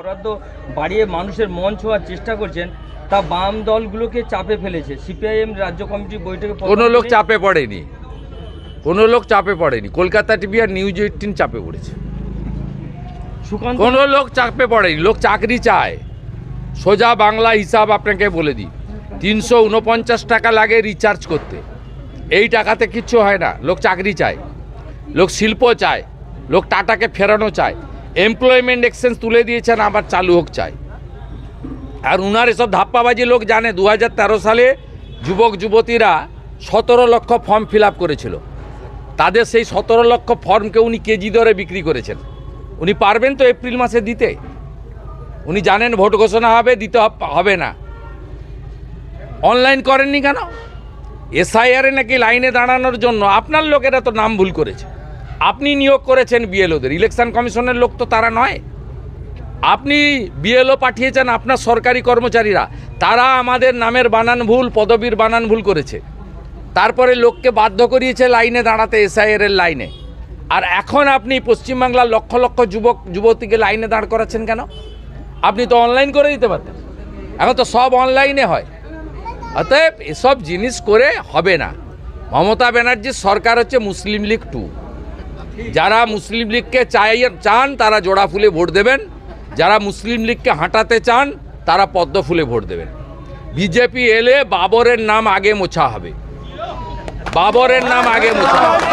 বরাদ্দ বাড়িয়ে মানুষের মন ছোঁয়ার চেষ্টা করছেন, তা বাম দলগুলোকে চাপে ফেলেছে। সিপিআইএম রাজ্য কমিটির বৈঠকে কোনো লোক চাপে পড়েনি, কোনো লোক চাপে পড়েনি। কলকাতা টিভি আর নিউজ 18 চাপে পড়েছে। সুকান্ত কোনো লোক চাপে পড়েনি। লোক চাকরি চায়। সোজা বাংলা হিসাব আপনাকে বলে দিই, 349 টাকা লাগে রিচার্জ করতে। এই টাকাতে কিচ্ছু হয় না। লোক চাকরি চায়, লোক শিল্প চায়, লোক টাটাকে ফেরানো চায়। এমপ্লয়মেন্ট এক্সচেঞ্জ তুলে দিয়েছেন, আবার চালু হোক চায়। আর উনার এসব ধাপ্পাবাজি লোক জানে। 2013 সালে যুবক যুবতীরা 17 লক্ষ ফর্ম ফিল আপ করেছিল। তাদের সেই 17 লক্ষ ফর্মকে উনি কেজি দরে বিক্রি করেছেন। উনি পারবেন তো এপ্রিল মাসে দিতে? উনি জানেন ভোট ঘোষণা হবে, দিতে হবে না। অনলাইন করেননি কেন? এসআইআরে নাকি লাইনে দাঁড়ানোর জন্য আপনার লোকেরা তো নাম ভুল করেছে। আপনি নিয়োগ করেছেন বিএলওদের, ইলেকশন কমিশনের লোক তো তারা নয়। আপনি বিএলও পাঠিয়েছেন আপনার সরকারি কর্মচারীরা, তারা আমাদের নামের বানান ভুল, পদবীর বানান ভুল করেছে। তারপরে লোককে বাধ্য করিয়েছে লাইনে দাঁড়াতে, এসআইআরের লাইনে। আর এখন আপনি পশ্চিমবাংলার লক্ষ লক্ষ যুবক যুবতীকে লাইনে দাঁড় করাচ্ছেন কেন? আপনি তো অনলাইন করে দিতে পারতেন। এখন তো সব অনলাইনে হয়। অতএব এসব জিনিস করে হবে না। মমতা ব্যানার্জির সরকার হচ্ছে মুসলিম লীগ 2। যারা মুসলিম লীগকে চান তারা জোড়া ফুলে ভোট দেবেন, যারা মুসলিম লীগকে হাঁটাতে চান তারা পদ্ম ফুলে ভোট দেবেন। বিজেপি এলে বাবরের নাম আগে মোছা হবে, বাবরের নাম আগে মোছা হবে।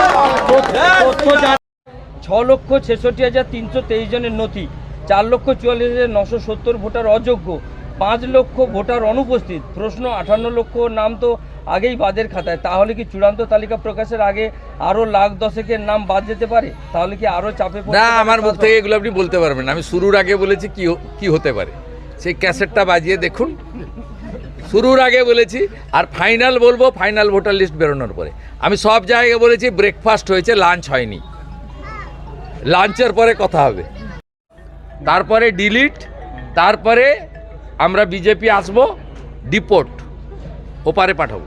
6,66,323 জনের নথি, 4,44,970 ভোটার অযোগ্য, 5 লক্ষ ভোটার অনুপস্থিত। প্রশ্ন, 58 লক্ষ নাম তো আগেই বাদের খাতায়। তাহলে কি চূড়ান্ত তালিকা প্রকাশের আগে আরও লাখ 10-এর নাম বাদ যেতে পারে? তাহলে কি আরও চাপে না, আমার মুখ থেকে এগুলো আপনি বলতে পারবেন না। আমি শুরুর আগে বলেছি কি হতে পারে, সেই ক্যাসেটটা বাজিয়ে দেখুন। শুরুর আগে বলেছি, আর ফাইনাল বলবো ফাইনাল ভোটার লিস্ট বেরোনোর পরে। আমি সব জায়গায় বলেছি ব্রেকফাস্ট হয়েছে, লাঞ্চ হয়নি। লাঞ্চের পরে কথা হবে, তারপরে ডিলিট, তারপরে আমরা বিজেপি আসবো, ডিপোর্ট ওপারে পাঠাবো।